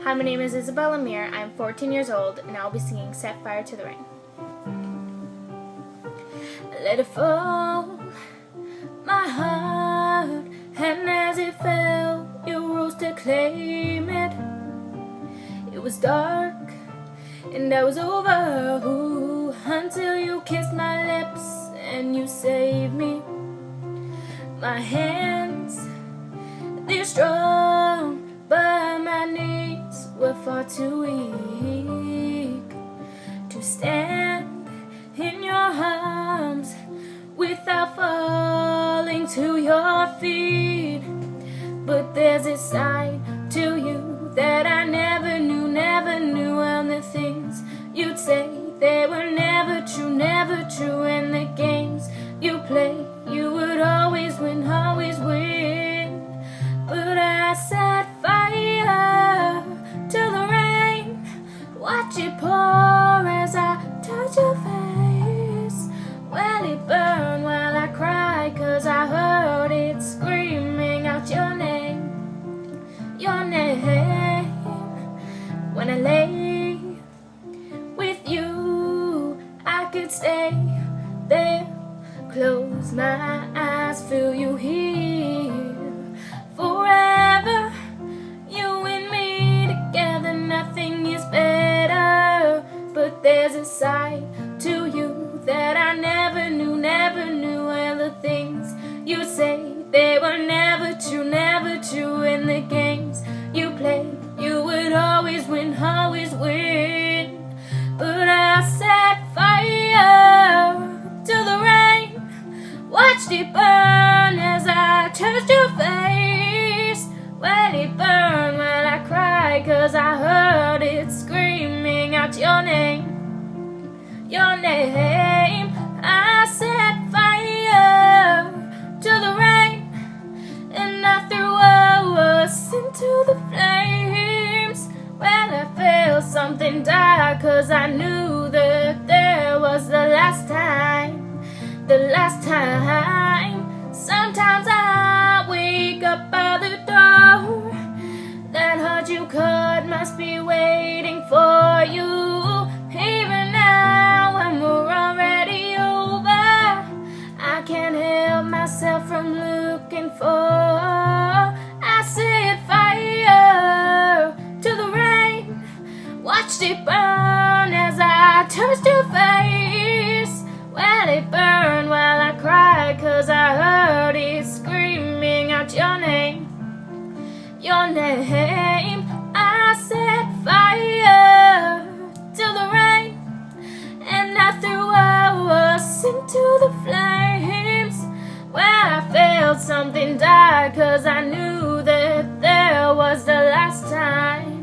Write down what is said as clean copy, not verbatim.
Hi, my name is Isabel Amir. I'm 14 years old, and I'll be singing Set Fire to the Rain. Let it fall, my heart, and as it fell, you rose to claim it. It was dark, and I was over until you kissed my lips and you saved me. My hands, they're strong, but my knees were far too weak to stand in your arms without falling to your feet. But there's a side to you that I never knew. And the things you'd say, they were never true. And the games you play, you would always win. But I set fire to the rain, watch it pour as I touch your face. Well, it burned while I cried, 'cause I heard it screaming out your name. When I lay with you, I could stay there, close my eyes, feel you here forever. You and me together, nothing is better. But there's a side to you that I never knew. And the things you say, they were never true. And the games you play, you would always win. But I set fire to the rain, watched it burn as I touched your face. Well, it burned while I cried, 'cause I heard it screaming out your name. I set fire to the rain, and I threw us into the flames. Well, I felt something die, 'cause I knew that there was the last time. Sometimes I wake up by the door, that heart you cut must be waiting for you. Even now when we're already over, I can't help myself from looking for. I set fire to the rain, watched it burn as I touched your face. Well, it burned while I cried, 'cause I heard it screaming out your name. I set fire to the rain, and I threw us into the flames. Well, I felt something die, 'cause I knew that there was the last time.